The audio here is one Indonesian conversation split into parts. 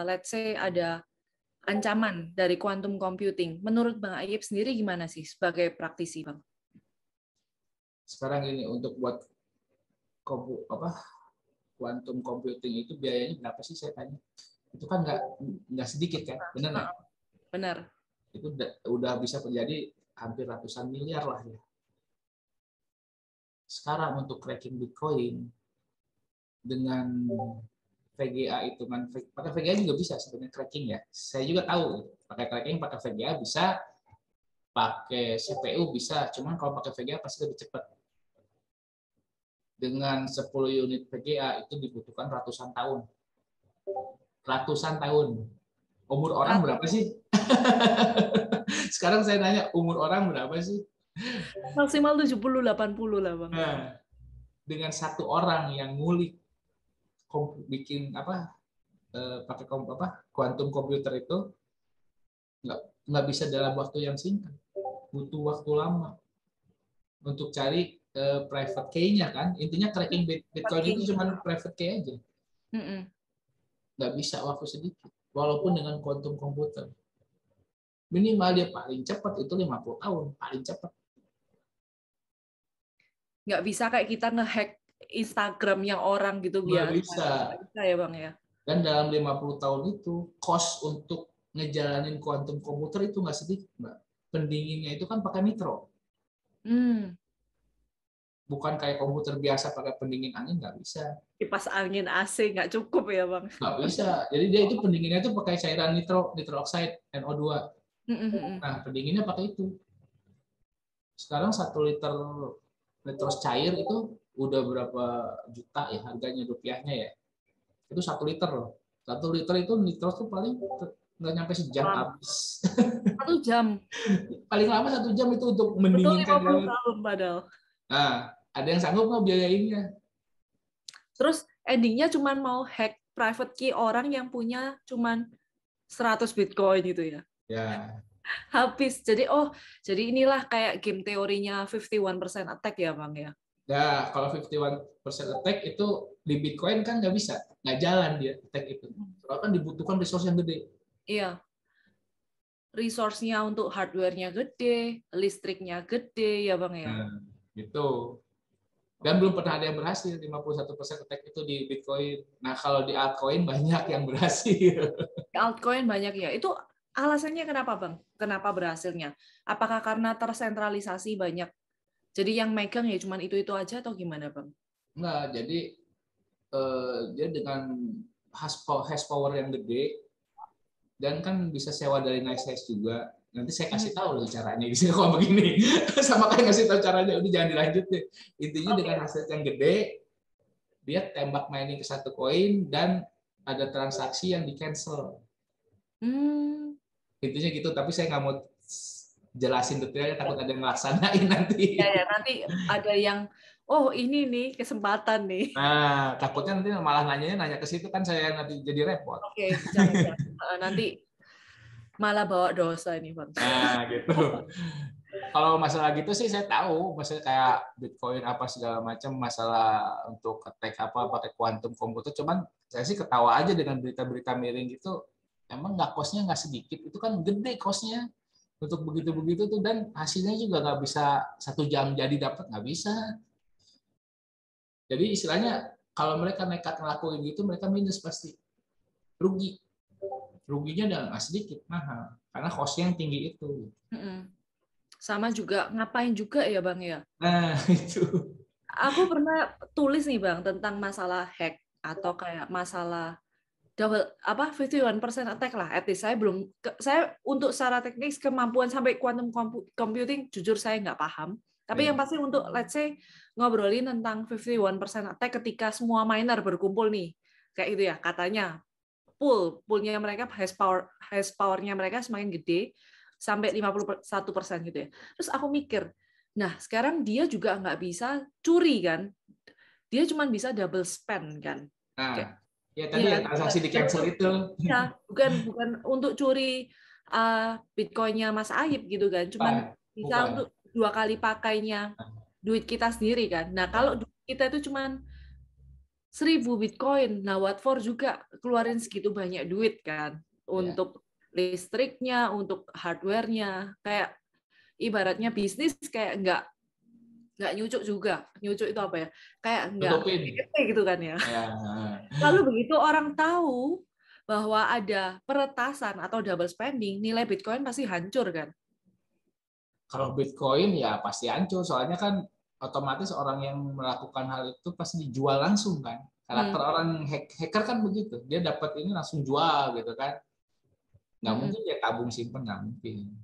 let's say ada ancaman dari quantum computing. Menurut Bang Ayib sendiri gimana sih sebagai praktisi, Bang? Sekarang ini untuk buat quantum computing itu biayanya berapa sih saya tanya? Itu kan nggak sedikit kan, benar nggak? Benar. Itu udah bisa terjadi hampir ratusan miliar lah ya. Sekarang untuk cracking Bitcoin dengan VGA itu kan, pakai VGA juga bisa sebenarnya cracking ya. Saya juga tahu pakai cracking, pakai VGA bisa, pakai CPU bisa. Cuman kalau pakai VGA pasti lebih cepat. Dengan 10 unit VGA itu dibutuhkan ratusan tahun. Ratusan tahun. Umur orang berapa sih? Sekarang saya nanya, umur orang berapa sih? Maksimal 70-80 lah, Bang. Nah, dengan satu orang yang ngulik bikin pakai quantum computer itu nggak bisa dalam waktu yang singkat, butuh waktu lama untuk cari private key-nya kan. Intinya cracking Bitcoin itu cuma private key aja, nggak bisa waktu sedikit. Walaupun dengan quantum computer minimal dia paling cepat itu 50 tahun paling cepat. Nggak bisa kayak kita ngehack Instagram yang orang gitu Nggak biasa. bisa. Nggak bisa ya, Bang ya. Dan dalam 50 tahun itu cost untuk ngejalanin quantum komputer itu nggak sedikit, Mbak. Pendinginnya itu kan pakai nitro. Bukan kayak komputer biasa pakai pendingin angin, nggak bisa. Kipas angin AC nggak cukup ya, Bang? Nggak bisa. Jadi dia itu pendinginnya itu pakai cairan nitro oxide, NO2. Nah, pendinginnya pakai itu. Sekarang 1 liter nitro cair itu udah berapa juta ya harganya rupiahnya ya. Itu 1 liter loh. 1 liter itu nitro tuh paling nggak nyampe sejam habis. 1 jam. Paling lama 1 jam itu untuk Betul, mendinginkan 50 tahun padahal. Nah, ada yang sanggup nggak biayainnya? Terus endingnya cuma mau hack private key orang yang punya cuma 100 Bitcoin gitu ya. Ya. Habis. Jadi inilah kayak game teorinya 51% attack ya, Bang ya. Nah, kalau 51% attack itu di Bitcoin kan nggak bisa, nggak jalan dia attack itu. Soalnya kan dibutuhkan resource yang gede. Iya. Resource-nya untuk hardware-nya gede, listriknya gede ya, Bang ya. Nah, gitu. Dan belum pernah ada yang berhasil 51% attack itu di Bitcoin. Nah, kalau di altcoin banyak yang berhasil. Altcoin banyak ya. Itu alasannya kenapa, Bang? Kenapa berhasilnya? Apakah karena tersentralisasi banyak? Jadi yang megang ya cuman itu aja atau gimana, Bang? Enggak, jadi dia dengan hash power yang gede dan kan bisa sewa dari NiceHash juga. Nanti saya kasih tahu loh caranya di sini kalau begini. Sama kayak ngasih tahu caranya, udah jangan dilanjut deh. Intinya dengan hasil yang gede, dia tembak mining ke 1 koin dan ada transaksi yang di cancel. Intinya gitu, tapi saya nggak mau jelasin detailnya, takut ada yang melaksanain nanti. Ya, nanti ada yang ini nih kesempatan nih. Nah, takutnya nanti malah nanya ke situ kan saya nanti jadi repot. Oke, jangan. Nanti malah bawa dosa ini, Bang. Nah, gitu. Kalau masalah gitu sih saya tahu, masalah kayak Bitcoin apa segala macam, masalah untuk attack apa pakai quantum komputer, cuman saya sih ketawa aja dengan berita-berita miring gitu. Emang nggak costnya nggak sedikit, itu kan gede costnya untuk begitu-begitu tuh, dan hasilnya juga nggak bisa 1 jam jadi dapat, nggak bisa. Jadi istilahnya kalau mereka nekat ngelakuin gitu, mereka minus pasti, rugi. Ruginya nggak sedikit, mahal, karena costnya yang tinggi itu. Sama juga ngapain juga ya, Bang ya? Nah, itu. Aku pernah tulis nih, Bang, tentang masalah hack atau kayak masalah 51% attack lah. At least saya untuk secara teknis kemampuan sampai quantum computing jujur saya nggak paham. Tapi yang pasti untuk let's say ngobrolin tentang 51% attack ketika semua miner berkumpul nih. Kayak itu ya, katanya poolnya mereka hash powernya mereka semakin gede sampai 51% gitu ya. Terus aku mikir, nah sekarang dia juga nggak bisa curi kan? Dia cuma bisa double spend kan? Nah, ya tadi ya transaksi di cancel itu. Ya, bukan untuk curi Bitcoin-nya Mas Ayib gitu kan. Cuman bisa untuk 2 kali pakainya duit kita sendiri kan. Nah, kalau duit kita itu cuman 1000 Bitcoin. Nah, what for juga keluarin segitu banyak duit kan untuk listriknya, untuk hardware-nya. Kayak ibaratnya bisnis kayak nggak nyucuk juga. Nyucuk itu apa ya? Kayak nggak Tutupin. gitu kan ya. Ya. Lalu begitu orang tahu bahwa ada peretasan atau double spending, nilai Bitcoin pasti hancur kan? Kalau Bitcoin ya pasti hancur, soalnya kan otomatis orang yang melakukan hal itu pasti dijual langsung kan. Karakter orang hacker kan begitu, dia dapat ini langsung jual gitu kan. Nggak mungkin dia tabung simpen, nggak mungkin.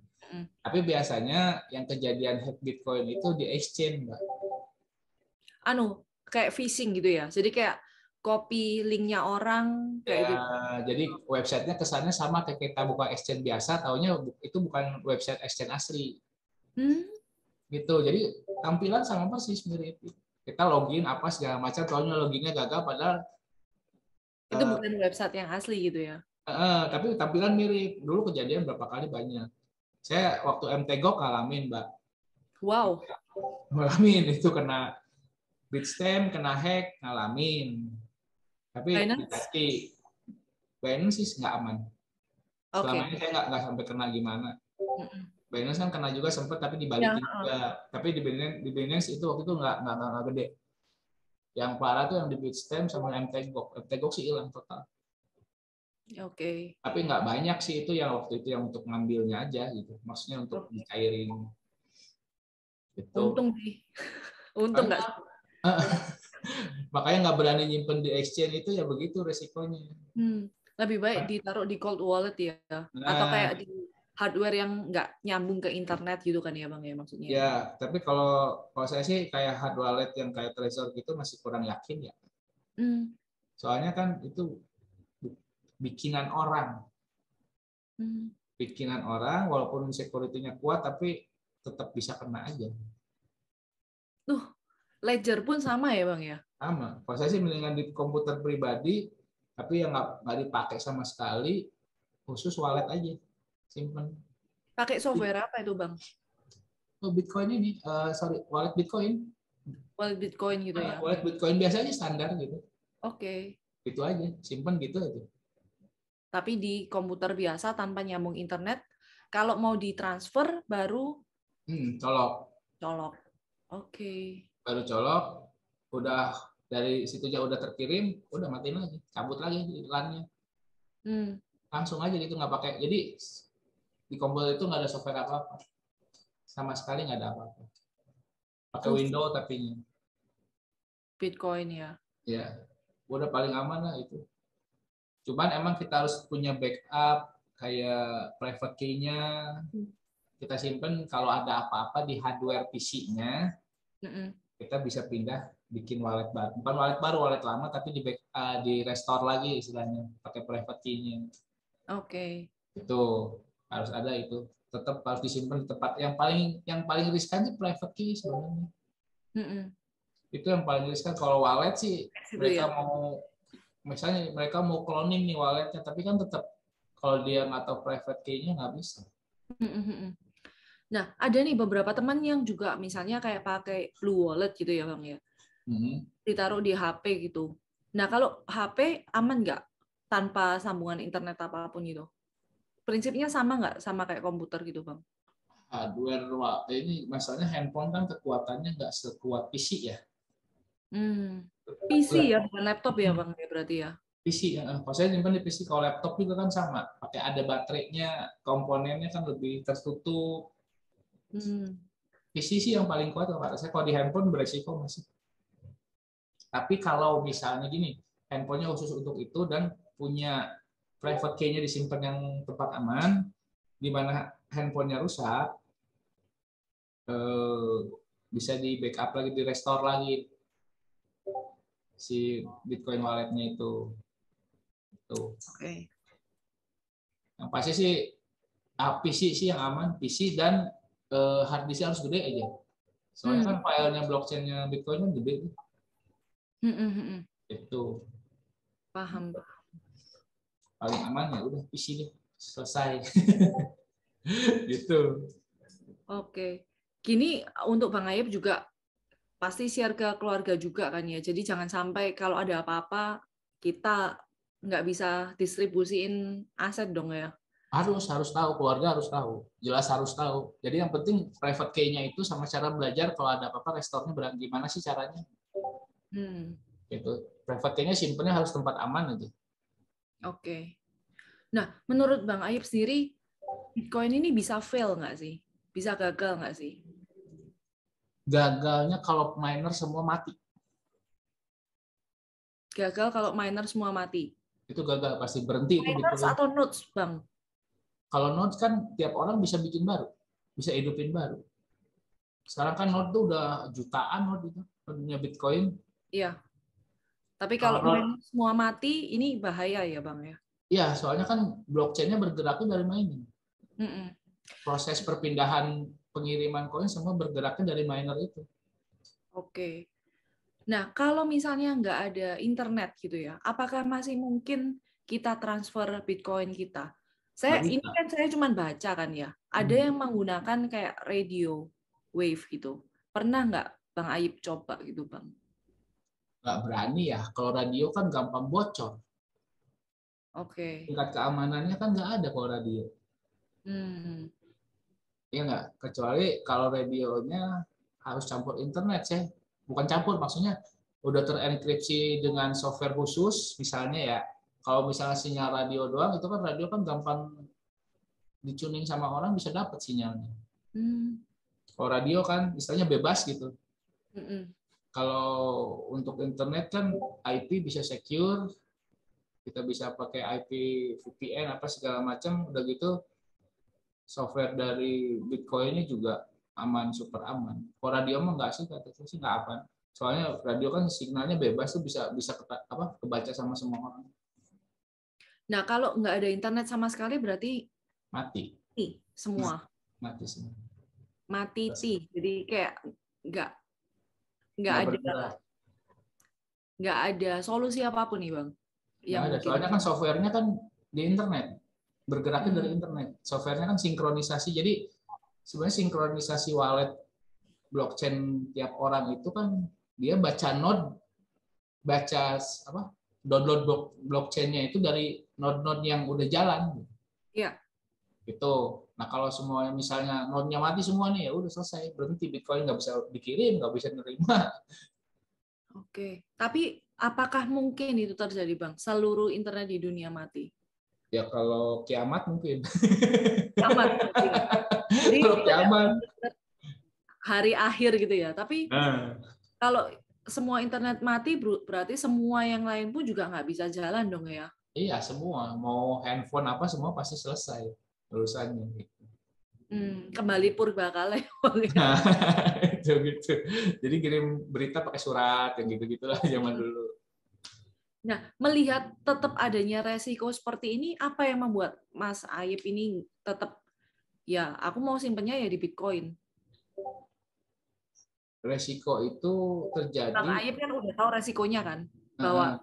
Tapi biasanya yang kejadian hack Bitcoin itu di exchange, Mbak. Kayak phishing gitu ya. Jadi kayak copy linknya orang kayak Ya, gitu. jadi websitenya kesannya sama kayak kita buka exchange biasa, taunya itu bukan website exchange asli. Gitu. Jadi tampilan sama persis mirip. Kita login apa segala macam, taunya loginnya gagal padahal Itu bukan website yang asli gitu ya. tapi tampilan mirip. Dulu kejadian berapa kali banyak. Saya waktu MTGO ngalamin, Mbak. Wow. Ngalamin itu kena Bitstamp, kena hack, ngalamin. Tapi hati-hati. Binance sih nggak aman. Selama ini saya nggak sampai kena gimana. Binance kan kena juga sempat, tapi dibalikin juga. Tapi di Binance itu waktu itu nggak gede. Yang parah tuh yang di Bitstamp sama MTGO. MTGO sih hilang total. Tapi nggak banyak sih itu yang waktu itu yang untuk ngambilnya aja gitu. Maksudnya untuk dicairin. Gitu. Untung sih. Untung nggak. Makanya nggak berani nyimpen di exchange itu ya begitu resikonya. Lebih baik ditaruh di cold wallet ya. Atau kayak di hardware yang nggak nyambung ke internet gitu kan ya Bang ya maksudnya. Ya, tapi kalau saya sih kayak hard wallet yang kayak Trezor gitu masih kurang yakin ya. Soalnya kan itu bikinan orang. Bikinan orang walaupun security-nya kuat tapi tetap bisa kena aja. Ledger pun sama ya Bang ya? Sama. Kalau saya sih mendingan di komputer pribadi tapi yang nggak dipakai sama sekali, khusus wallet aja. Simpen. Pakai software apa itu Bang? Bitcoin ini, wallet Bitcoin. Wallet Bitcoin gitu ya? Wallet Bitcoin biasanya standar gitu. Oke. Gitu aja, simpen gitu aja. Tapi di komputer biasa tanpa nyambung internet, kalau mau ditransfer baru colok. Oke. Baru colok, udah dari situnya udah terkirim, udah matiin lagi, cabut lagi LAN-nya. Langsung aja gitu, nggak pakai. Jadi di komputer itu nggak ada software apa-apa, sama sekali nggak ada apa-apa. Pakai Windows tapi Bitcoin ya. Ya, udah paling aman lah itu. Cuman emang kita harus punya backup kayak private key-nya. Kita simpen kalau ada apa-apa di hardware PC-nya, kita bisa pindah bikin wallet baru. Bukan wallet baru, wallet lama tapi di restore lagi istilahnya, pakai private key-nya. Oke. Itu harus ada itu. Tetap harus disimpan di tempat yang paling riskan sih private key sebenarnya. Itu yang paling riskan. Kalau wallet sih mereka mau cloning nih walletnya, tapi kan tetap kalau dia nggak tahu private key-nya nggak bisa. Nah, ada nih beberapa teman yang juga misalnya kayak pakai Blue Wallet gitu ya Bang ya. Ditaruh di HP gitu. Nah, kalau HP aman nggak tanpa sambungan internet apapun gitu? Prinsipnya sama nggak sama kayak komputer gitu Bang? Hardware ini masalahnya handphone kan kekuatannya nggak sekuat PC ya. PC ya, bukan laptop ya Bang ya berarti ya? PC ya. Kalau saya nyimpan di PC, kalau laptop juga kan sama. Pakai ada baterainya, komponennya kan lebih tertutup. PC sih yang paling kuat kalau saya. Kalau di handphone beresiko masih. Tapi kalau misalnya gini, handphonenya khusus untuk itu dan punya private key-nya disimpan yang tempat aman, di mana handphonenya rusak, bisa di backup lagi, di restore lagi si Bitcoin walletnya itu. Oke. Yang pasti sih PC sih yang aman, PC dan hard disk harus gede aja. Soalnya kan filenya blockchain-nya Bitcoin kan gede. Itu. Paham. Paling aman ya udah PC deh, selesai. Gitu. Oke. Gini untuk Bang Ayub juga pasti share ke keluarga juga kan ya. Jadi jangan sampai kalau ada apa-apa kita nggak bisa distribusiin aset dong ya. Harus tahu, keluarga harus tahu, jelas harus tahu. Jadi yang penting private key-nya itu sama cara belajar kalau ada apa-apa restore-nya gimana sih caranya. Gitu. Private key-nya simpennya harus tempat aman aja. Oke. Nah, menurut Bang Ayub sendiri, Bitcoin ini bisa fail nggak sih? Bisa gagal nggak sih? Gagalnya kalau miner semua mati. Gagal kalau miner semua mati. Itu gagal, pasti berhenti itu Miners Bitcoin. atau nodes, Bang? Kalau nodes kan tiap orang bisa bikin baru, bisa hidupin baru. Sekarang kan node tuh udah jutaan node itu, node-nya Bitcoin. Iya. Tapi kalau miners semua mati, ini bahaya ya, Bang ya? Iya, soalnya kan blockchain-nya bergeraknya dari mining. Proses perpindahan pengiriman koin semua bergeraknya dari miner itu. Oke. Nah, kalau misalnya nggak ada internet gitu ya, apakah masih mungkin kita transfer Bitcoin kita? Ini kan saya cuma baca kan ya, ada yang menggunakan kayak radio wave gitu. Pernah nggak Bang Ayub coba gitu, Bang? Nggak berani ya, kalau radio kan gampang bocor. Oke. Tingkat keamanannya kan nggak ada kalau radio. Iya nggak? Kecuali kalau radionya harus campur internet sih. Bukan campur, maksudnya udah terenkripsi dengan software khusus, misalnya ya. Kalau misalnya sinyal radio doang, itu kan radio kan gampang dicuning sama orang, bisa dapat sinyalnya. Kalau radio kan istilahnya bebas gitu. Kalau untuk internet kan IP bisa secure, kita bisa pakai IP VPN apa segala macam, udah gitu software dari Bitcoin-nya juga aman, super aman. Kalau radio mah nggak sih, kata saya sih nggak aman. Soalnya radio kan signalnya bebas tuh bisa kebaca sama semua orang. Nah, kalau nggak ada internet sama sekali berarti mati semua. Mati semua. Mati. Jadi kayak nggak ada solusi apapun nih, Bang. Nggak ada. Soalnya kan softwarenya kan di internet, bergeraknya dari internet. Softwarenya kan sinkronisasi. Jadi sebenarnya sinkronisasi wallet blockchain tiap orang itu kan dia download blockchain-nya itu dari node-node yang udah jalan. Iya. Gitu. Nah kalau semuanya misalnya node-nya mati semua nih, ya udah selesai, berhenti, Bitcoin nggak bisa dikirim, nggak bisa nerima. Oke. Tapi apakah mungkin itu terjadi, Bang? Seluruh internet di dunia mati? Ya kalau kiamat mungkin. Kiamat. Jadi kalau kiamat. Hari akhir gitu ya. Tapi kalau semua internet mati, berarti semua yang lain pun juga nggak bisa jalan dong ya? Iya, semua. Mau handphone apa, semua pasti selesai urusannya. Kembali purbakala ya. Nah, gitu. Jadi kirim berita pakai surat, yang gitu-gitulah zaman dulu. Nah, melihat tetap adanya resiko seperti ini, apa yang membuat Mas Ayub ini tetap, ya aku mau simpennya ya di Bitcoin? Resiko itu terjadi. Bang Ayub kan udah tahu resikonya kan, bahwa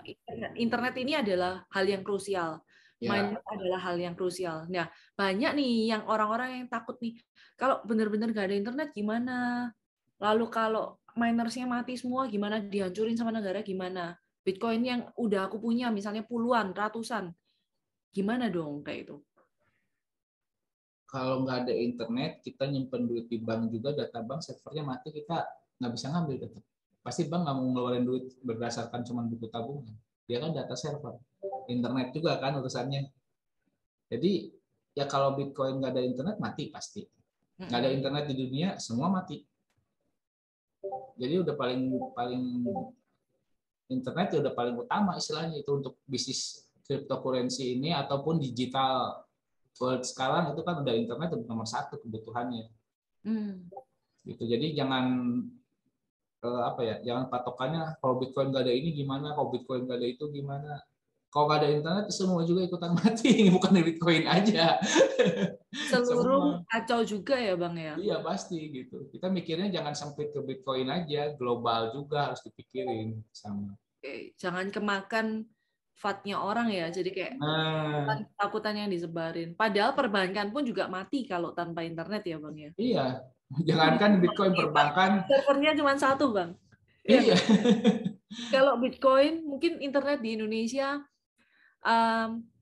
internet ini adalah hal yang krusial. Mining adalah hal yang krusial. Nah, banyak nih yang orang-orang yang takut nih, kalau benar-benar nggak ada internet gimana? Lalu kalau minersnya mati semua gimana? Dihancurin sama negara gimana? Bitcoin yang udah aku punya misalnya puluhan, ratusan, gimana dong kayak itu? Kalau nggak ada internet, kita nyimpen duit di bank juga, data bank servernya mati, kita nggak bisa ngambil tetap. Pasti bank nggak mau ngeluarin duit berdasarkan cuma buku tabungan. Dia kan data server. Internet juga kan urusannya. Jadi ya kalau Bitcoin nggak ada internet mati pasti. Nggak ada internet di dunia semua mati. Jadi udah paling internet ya udah paling utama istilahnya itu untuk bisnis cryptocurrency ini ataupun digital world sekarang itu kan udah internet udah nomor satu kebutuhannya. Gitu. Jadi jangan jangan patokannya kalau Bitcoin nggak ada ini gimana, kalau Bitcoin nggak ada itu gimana. Kalau nggak ada internet, semua juga ikutan mati, bukan di Bitcoin aja. Seluruh kacau juga ya, Bang ya? Iya, pasti gitu. Kita mikirnya jangan sampai ke Bitcoin aja, global juga harus dipikirin sama. Oke, jangan kemakan fatnya orang ya, jadi kayak takutan yang disebarin. Padahal perbankan pun juga mati kalau tanpa internet ya, Bang ya? Iya, jangankan Bitcoin perbankan. Servernya cuma satu, Bang. Iya. Kalau Bitcoin, mungkin internet di Indonesia,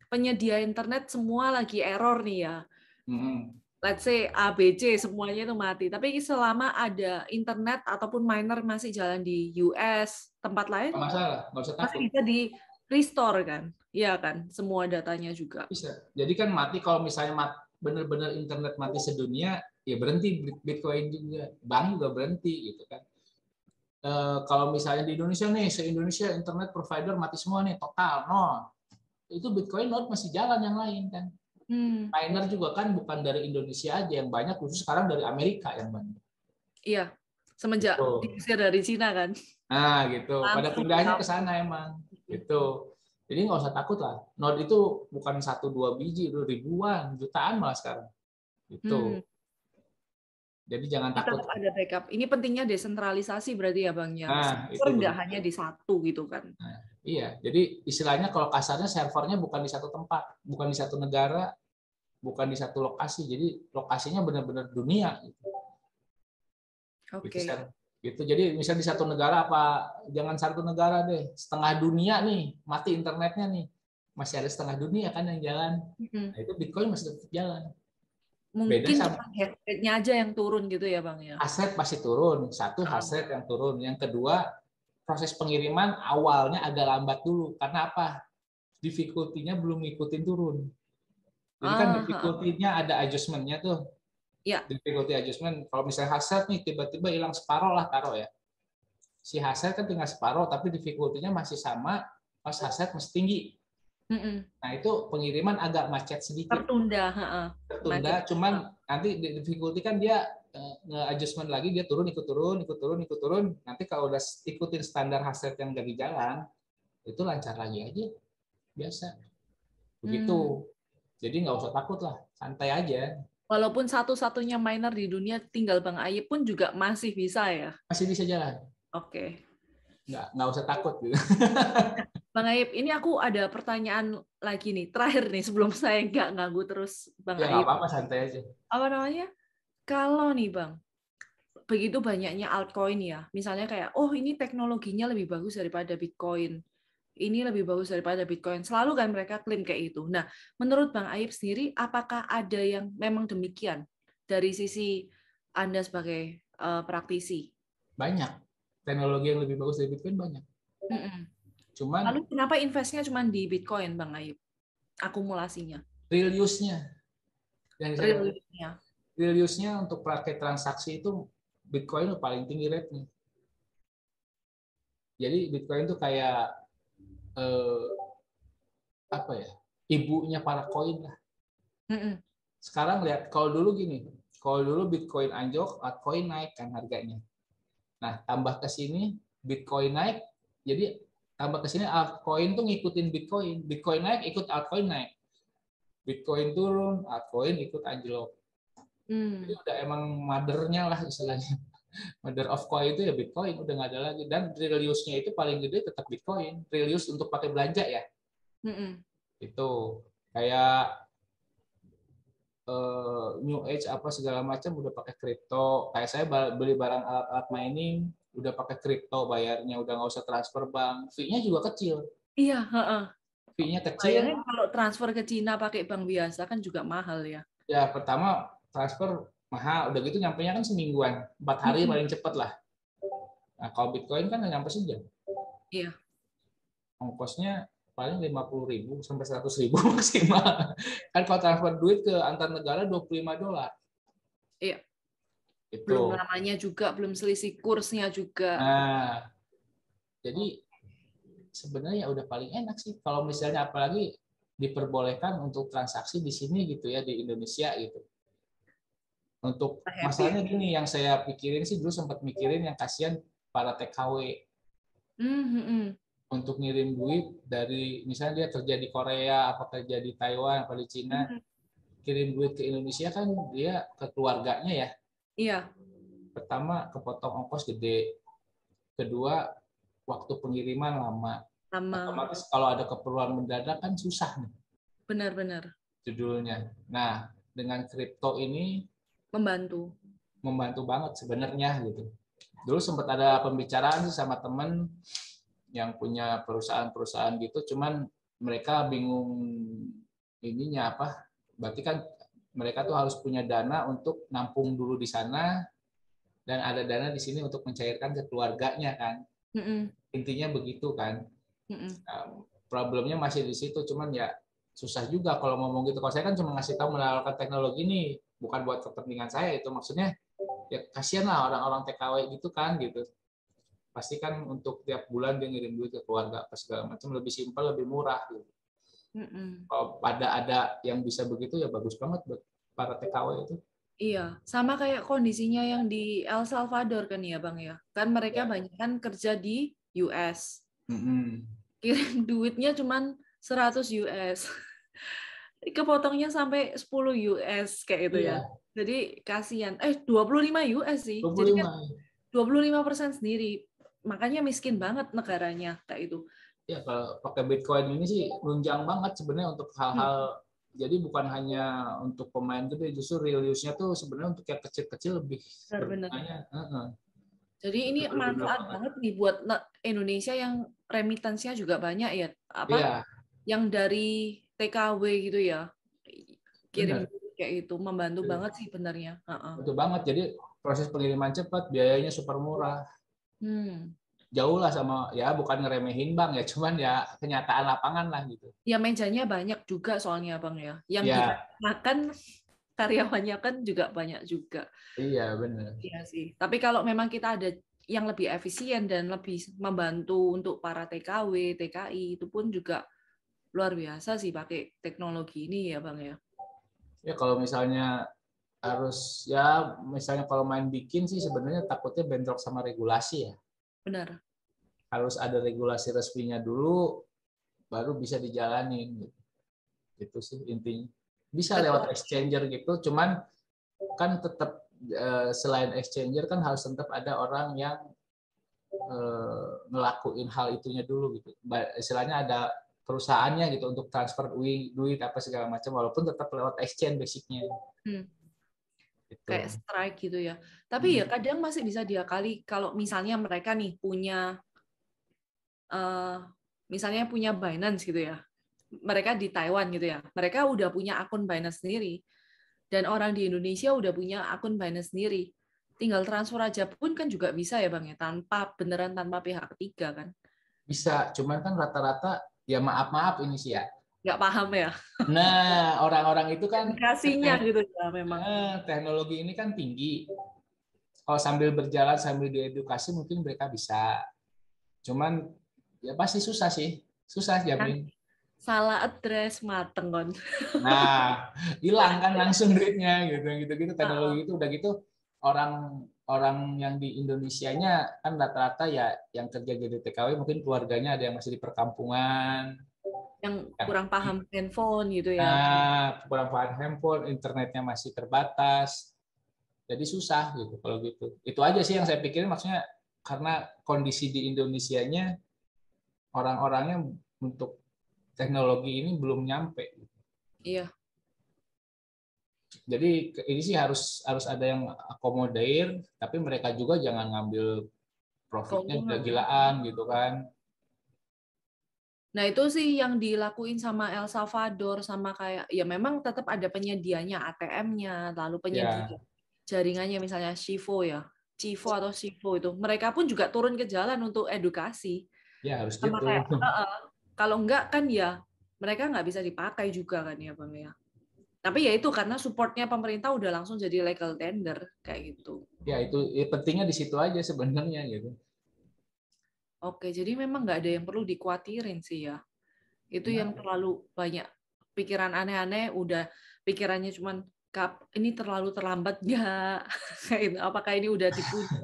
penyedia internet semua lagi error nih ya. Let's say A, B, C, semuanya itu mati. Tapi selama ada internet ataupun miner masih jalan di US, tempat lain, Nggak masalah, nggak usah masih takut. bisa di restore kan? Iya kan? Semua datanya juga. Bisa. Jadi kan mati kalau misalnya benar-benar internet mati sedunia, ya berhenti Bitcoin juga. Bank juga berhenti gitu kan. Kalau misalnya di Indonesia nih, se-Indonesia internet provider mati semua nih, total, no. Itu Bitcoin node masih jalan yang lain kan. Miner juga kan bukan dari Indonesia aja yang banyak, khusus sekarang dari Amerika yang banyak. Iya, semenjak diusir dari Cina kan. Nah gitu, pada Langsung pindahnya ke sana emang. Gitu. Jadi nggak usah takut lah. Node itu bukan 1-2 biji, itu ribuan, jutaan malah sekarang. Gitu. Jadi jangan takut. Tetap ada backup. Ini pentingnya desentralisasi berarti ya Bang ya. Nah, itu Server nggak begitu. hanya di satu gitu kan. Nah, iya, jadi istilahnya kalau kasarnya servernya bukan di satu tempat, bukan di satu negara, bukan di satu lokasi. Jadi lokasinya benar-benar dunia. Gitu, Oke. gitu. Jadi misalnya di satu negara apa, jangan satu negara deh, setengah dunia nih mati internetnya nih, masih ada setengah dunia kan yang jalan. Nah, itu Bitcoin masih tetap jalan. Beda Mungkin sama cuma rate-nya aja yang turun gitu ya Bang ya. aset pasti turun, satu aset yang turun, yang kedua proses pengiriman awalnya agak lambat dulu karena apa? Difficulty-nya belum ngikutin turun. Jadi kan difficulty-nya ada adjustment-nya tuh. Ya. Difficulty adjustment. Kalau misalnya hasil nih tiba-tiba hilang separoh lah taruh ya. Si hasil kan tinggal separoh tapi difficulty-nya masih sama, pas hasil masih tinggi. Nah itu pengiriman agak macet sedikit. Tertunda. Tertunda, cuman nanti difficulty kan dia nge-adjustment lagi, dia turun, ikut turun, ikut turun, ikut turun. Nanti kalau udah ikutin standar hasil yang dari jalan, itu lancar lagi aja. Biasa. Begitu. Jadi nggak usah takut lah, santai aja. Walaupun satu-satunya miner di dunia tinggal Bang Ayib pun juga masih bisa ya? Masih bisa jalan. Oke. Nggak usah takut gitu. Bang Ayib, ini aku ada pertanyaan lagi nih, terakhir nih sebelum saya nggak ganggu terus Bang Ya nggak Ayib. apa-apa, santai aja. Apa namanya? Kalau nih Bang, begitu banyaknya altcoin ya, misalnya kayak, oh ini teknologinya lebih bagus daripada Bitcoin, ini lebih bagus daripada Bitcoin. Selalu kan mereka klaim kayak itu. Nah, menurut Bang Ayib sendiri, apakah ada yang memang demikian dari sisi Anda sebagai praktisi? Banyak. Teknologi yang lebih bagus dari Bitcoin banyak. Cuman Lalu kenapa investnya cuma di Bitcoin, Bang Ayub? Akumulasinya. real use-nya. Real-nya. Real use-nya untuk pakai transaksi itu Bitcoin paling tinggi rate-nya. Jadi Bitcoin itu kayak apa ya? Ibunya para koin lah. Sekarang lihat, kalau dulu gini, kalau dulu Bitcoin anjlok, altcoin naik kan harganya. Nah, tambah ke sini Bitcoin naik, jadi tambah ke sini altcoin tuh ngikutin Bitcoin. Bitcoin naik, ikut altcoin naik. Bitcoin turun, altcoin ikut anjlok. Jadi udah emang mother-nya lah istilahnya. Mother of coin itu ya Bitcoin, udah nggak ada lagi. Dan real use-nya itu paling gede tetap Bitcoin. Real use untuk pakai belanja ya. Itu kayak New Age apa segala macam udah pakai kripto. Kayak saya beli barang alat-alat mining udah pakai kripto bayarnya, udah nggak usah transfer bank. Fee-nya juga kecil. Iya, Fee-nya kecil. bayangin kalau transfer ke Cina pakai bank biasa kan juga mahal ya. Ya pertama transfer mahal, udah gitu nyampenya kan semingguan, 4 hari paling cepat lah. Nah kalau Bitcoin kan nyampe sejam. Iya. Ongkosnya paling 50.000 sampai 100.000 maksimal. Kan kalau transfer duit ke antar negara $25. Iya. Itu. Belum namanya juga, belum selisih kursnya juga. Nah, jadi sebenarnya udah paling enak sih kalau misalnya apalagi diperbolehkan untuk transaksi di sini gitu ya di Indonesia gitu. Untuk masalahnya gini, yang saya pikirin sih dulu sempat mikirin yang kasihan para TKW. Untuk ngirim duit dari misalnya dia kerja di Korea, apa kerja di Taiwan, apa di Cina, kirim duit ke Indonesia kan dia ke keluarganya ya. Iya. Pertama kepotong ongkos gede, kedua waktu pengiriman lama. Otomatis kalau ada keperluan mendadak kan susah nih. Benar-benar. Judulnya. Nah dengan kripto ini membantu banget sebenarnya gitu. Dulu sempat ada pembicaraan sih sama temen yang punya perusahaan-perusahaan gitu, cuman mereka bingung ininya apa. Berarti kan mereka tuh harus punya dana untuk nampung dulu di sana dan ada dana di sini untuk mencairkan ke keluarganya kan. Mm-mm. Intinya begitu kan. Mm-mm. Nah, problemnya masih di situ, cuman ya susah juga kalau ngomong gitu. Kalau saya kan cuma ngasih tahu menawarkan teknologi ini bukan buat kepentingan saya, itu maksudnya ya kasihan lah orang-orang TKW gitu kan gitu. Pasti kan untuk tiap bulan dia ngirim duit ke keluarga apa segala macam, lebih simpel, lebih murah gitu. Mm-mm. Kalau ada yang bisa begitu ya bagus banget buat para TKW itu. Iya, sama kayak kondisinya yang di El Salvador kan ya Bang ya. Kan mereka Ya. banyak kan kerja di US. Mm-mm. Kirim duitnya cuman 100 US. Kepotongnya sampai 10 US kayak itu ya. Iya, Jadi kasihan. 25 US sih. Jadi kan 25. 25% sendiri. Makanya miskin banget negaranya kayak itu. Ya kalau pakai Bitcoin ini sih nunjang banget sebenarnya untuk Hmm, hal-hal, jadi bukan hanya untuk pemain gede, justru real use-nya tuh sebenarnya untuk yang kecil-kecil lebih benar-benar. bergunanya. Heeh. Jadi ini Itu berguna manfaat banget. banget nih buat Indonesia yang remittance-nya juga banyak ya. Apa Iya, yang dari TKW gitu ya. Kirim benar. duit kayak itu membantu banget sih benernya. Heeh. Betul banget. Jadi proses pengiriman cepat, biayanya super murah. Hmm. Jauh lah sama, ya bukan ngeremehin bang ya, cuman ya kenyataan lapangan lah gitu. Ya mejanya banyak juga soalnya Bang ya. Yang Ya, dikasih makan karyawannya kan juga banyak juga. iya benar. Iya sih. Tapi kalau memang kita ada yang lebih efisien dan lebih membantu untuk para TKW, TKI itu pun juga luar biasa sih pakai teknologi ini ya Bang ya. Ya kalau misalnya harus, ya misalnya kalau main bikin sih sebenarnya takutnya bentrok sama regulasi ya. Benar. Harus ada regulasi resminya dulu, baru bisa dijalanin gitu. Itu sih intinya. Bisa lewat Betul. exchanger gitu, cuman kan tetap selain exchanger kan harus tetap ada orang yang ngelakuin hal itunya dulu gitu. Istilahnya ada perusahaannya gitu untuk transfer duit apa segala macam, walaupun tetap lewat exchange basicnya Hmm. Kayak gitu. strike gitu ya. Tapi ya kadang masih bisa diakali kalau misalnya mereka nih punya eh, misalnya punya Binance gitu ya. Mereka di Taiwan gitu ya. Mereka udah punya akun Binance sendiri. Dan orang di Indonesia udah punya akun Binance sendiri. Tinggal transfer aja pun kan juga bisa ya Bang ya. Tanpa pihak ketiga kan. Bisa, cuman kan rata-rata ya maaf-maaf ini sih ya. Nggak paham ya. Nah, orang-orang itu kan Edukasinya gitu ya memang. teknologi ini kan tinggi. Kalau sambil berjalan sambil diedukasi mungkin mereka bisa. Cuman ya pasti susah sih. Susah Kan jamin. salah address mateng kan. Nah, hilang kan langsung duitnya gitu gitu teknologi Heeh. itu udah gitu orang orang yang di Indonesianya kan rata-rata ya yang kerja jadi TKW mungkin keluarganya ada yang masih di perkampungan. Yang kurang paham handphone gitu ya. Nah, kurang paham handphone, internetnya masih terbatas. Jadi susah gitu kalau gitu. Itu aja sih yang saya pikirin, maksudnya karena kondisi di Indonesianya orang-orangnya untuk teknologi ini belum nyampe. Iya. Jadi ini sih harus harus ada yang akomodir, tapi mereka juga jangan ngambil profitnya Keuntungan. gila-gilaan gitu kan. Nah, itu sih yang dilakuin sama El Salvador sama kayak ya memang tetap ada penyedianya ATM-nya, lalu Ya, penyedia jaringannya misalnya Shivo ya. Chivo atau Shivo itu. Mereka pun juga turun ke jalan untuk edukasi. ya harus Sama gitu. kayak kalau enggak kan ya mereka nggak bisa dipakai juga kan ya Bang ya. Tapi ya itu karena supportnya pemerintah udah langsung jadi legal tender kayak gitu. Ya itu ya, pentingnya di situ aja sebenarnya gitu. Oke, jadi memang nggak ada yang perlu dikhawatirin sih ya. Itu yang Nah, terlalu banyak pikiran aneh-aneh, udah pikirannya cuman ini terlalu terlambat nggak? Kayak gitu. Apakah ini udah dipuja?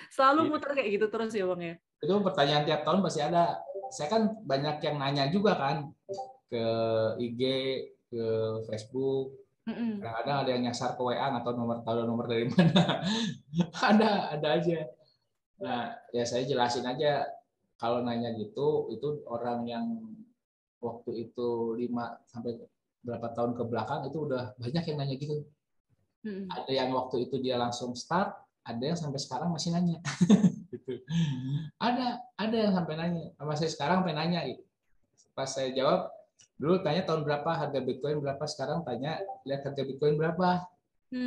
Selalu muter kayak gitu terus ya Bang ya. itu pertanyaan tiap tahun pasti ada. Saya kan banyak yang nanya juga kan ke IG, ke Facebook. Mm-mm. Kadang-kadang ada yang nyasar ke WA atau tahu nomor dari mana. Ada aja. Nah, ya saya jelasin aja kalau nanya gitu itu orang yang waktu itu 5 sampai berapa tahun ke belakang itu udah banyak yang nanya gitu. Mm-mm. Ada yang waktu itu dia langsung start, ada yang sampai sekarang masih nanya. Gitu. Ada yang sampai nanya, sama saya sekarang sampai nanya gitu. Pas saya jawab, dulu tanya tahun berapa harga Bitcoin berapa, sekarang tanya lihat harga Bitcoin berapa.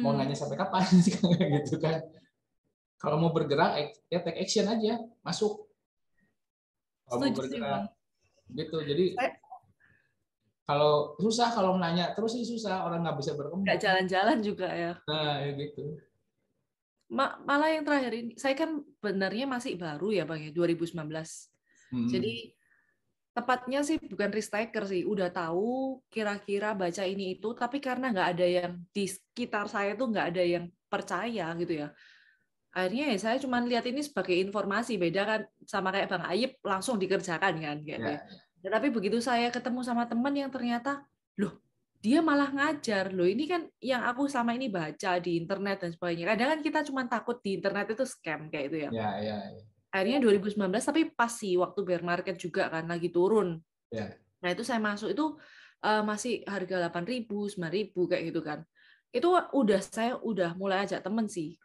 Mau nanya sampai kapan gitu kan. Kalau mau bergerak ya take action aja, masuk. Kalau mau Setuju sih, Bang. bergerak gitu. Jadi Saya kalau susah, kalau menanya terus sih susah, orang nggak bisa nggak berkembang. jalan-jalan juga ya. Nah, ya gitu. Malah yang terakhir ini, saya kan benarnya masih baru ya Bang ya, 2019. Jadi tepatnya sih bukan risk taker sih, udah tahu kira-kira baca ini itu, tapi karena nggak ada yang di sekitar saya tuh nggak ada yang percaya gitu ya. Akhirnya ya saya cuma lihat ini sebagai informasi, beda kan sama kayak Bang Ayib langsung dikerjakan kan kayak gitu. Ya. Ya, tapi begitu saya ketemu sama teman yang ternyata, loh dia malah ngajar, loh ini kan yang aku sama ini baca di internet dan sebagainya. Kadang kan kita cuma takut di internet itu scam kayak itu ya. Ya. Akhirnya 2019 tapi pas sih waktu bear market juga kan lagi turun. Ya. Nah itu saya masuk itu masih harga 8.000, 9.000 kayak gitu kan. Itu saya udah mulai ajak temen sih.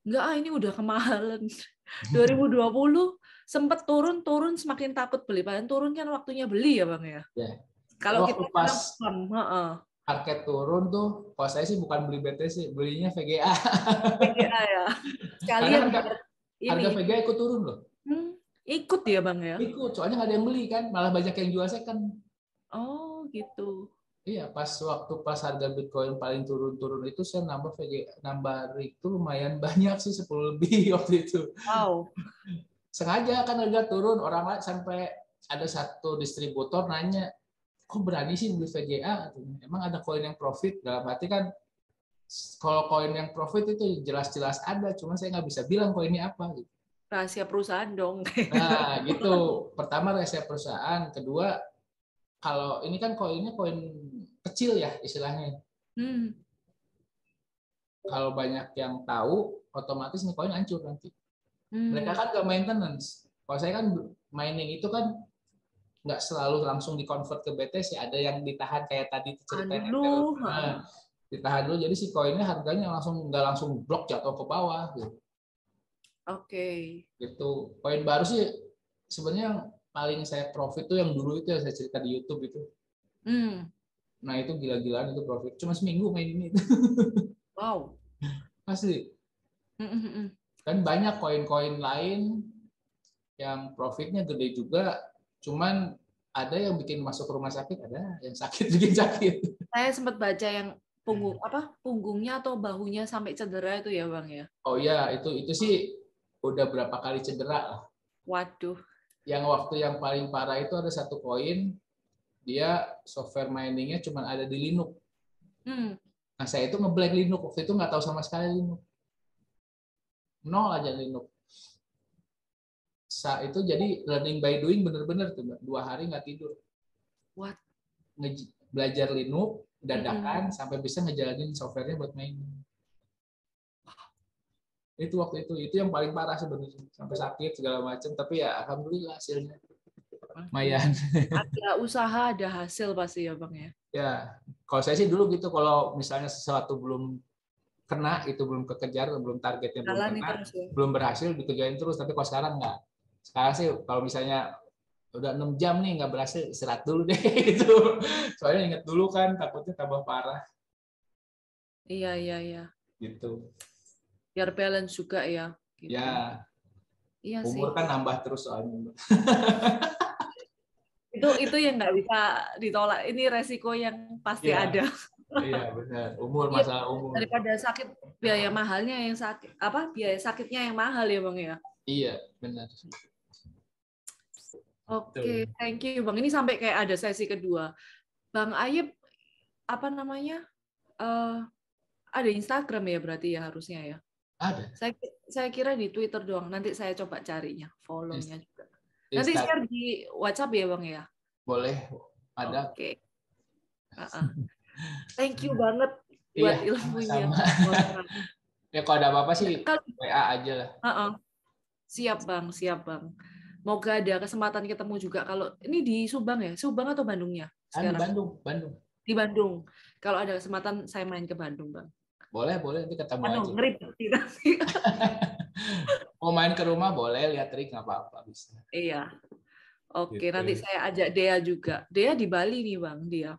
Enggak, ini udah kemahalan. 2020 sempat turun semakin takut beli. Padahal turun kan waktunya beli ya Bang ya. Ya. Kalau Waktu kita pas heeh. harga turun tuh, kalau saya sih bukan beli BTC, belinya VGA. VGA ya. Karena Sekalian harga ini VGA ikut turun loh. ikut ya Bang ya. Ikut, soalnya nggak ada yang beli kan, malah banyak yang jual second. Oh gitu. Iya, pas harga Bitcoin paling turun itu saya nambah itu lumayan banyak sih, 10 lebih waktu itu. Wow. Sengaja kan harga turun, orang lain sampai ada satu distributor nanya, kok berani sih beli VGA? Emang ada koin yang profit? Dalam arti kan kalau koin yang profit itu jelas-jelas ada, cuma saya nggak bisa bilang koinnya apa. Gitu. Rahasia perusahaan dong. Nah, gitu. Pertama rahasia perusahaan, kedua kalau ini kan koinnya koin kecil ya istilahnya. Kalau banyak yang tahu, otomatis nih koin hancur nanti. Mereka kan nggak maintenance. Kalau saya kan mining itu kan nggak selalu langsung dikonvert ke BTC, ada yang ditahan kayak tadi ceritain Dulu. nah, ditahan dulu, jadi si koinnya harganya nggak langsung blok jatuh ke bawah gitu. Oke. Gitu. Koin baru sih sebenarnya yang paling saya profit tuh yang dulu itu yang saya cerita di YouTube itu. Nah itu gila-gilaan itu profit. Cuma seminggu main ini. Wow. Asli. Dan banyak koin-koin lain yang profitnya gede juga. Cuman ada yang bikin masuk rumah sakit, ada yang sakit bikin sakit. Saya sempat baca yang punggungnya atau bahunya sampai cedera itu ya Bang ya. Oh iya, itu sih udah berapa kali cedera lah. Waduh. Yang waktu yang paling parah itu ada satu koin, dia software miningnya cuma ada di Linux. Nah saya itu ngeblank Linux, waktu itu nggak tahu sama sekali Linux. Nol aja Linux. Itu jadi learning by doing bener-bener tuh, 2 hari nggak tidur. What? Belajar Linux dadakan sampai bisa ngejalanin softwarenya buat main. Itu waktu itu yang paling parah sebenarnya, sampai sakit segala macam, tapi ya alhamdulillah hasilnya lumayan. Ada usaha ada hasil pasti ya Bang ya. Ya, kalau saya sih dulu gitu, kalau misalnya sesuatu belum kena, itu belum kekejar, belum targetnya belum kena, Terus, ya. belum berhasil dikerjain terus. Tapi kalau sekarang nggak. Sekarang sih kalau misalnya udah 6 jam nih nggak berhasil, istirahat dulu deh gitu. Soalnya inget dulu kan takutnya tambah parah. Iya. Gitu. Biar balance juga ya. Gitu. Ya. Iya Umur sih. kan nambah terus soalnya. Itu yang nggak bisa ditolak. Ini resiko yang pasti ada. Iya benar. Masalah umur. Daripada sakit biaya mahalnya yang sakit biaya sakitnya yang mahal ya Bang ya. Iya benar. Oke, thank you Bang. Ini sampai kayak ada sesi kedua. Bang Ayib ada Instagram ya berarti ya harusnya ya. Ada. Saya kira di Twitter doang. Nanti saya coba carinya, follow-nya juga. Nanti share di WhatsApp ya Bang ya. Boleh, ada. Oke. Thank you banget buat ilmunya. Ya kalau ada apa-apa sih WA aja lah. Siap Bang. Moga ada kesempatan ketemu juga. Kalau ini di Subang ya? Subang atau Bandungnya? Sekarang? Di Bandung. Di Bandung. Kalau ada kesempatan saya main ke Bandung, Bang. Boleh nanti ketemu aja. Ngeribet nanti. Mau main ke rumah boleh, lihat trik nggak apa-apa bisa. Iya. Oke, Gitu. nanti saya ajak Dea juga. Dea di Bali nih Bang, dia.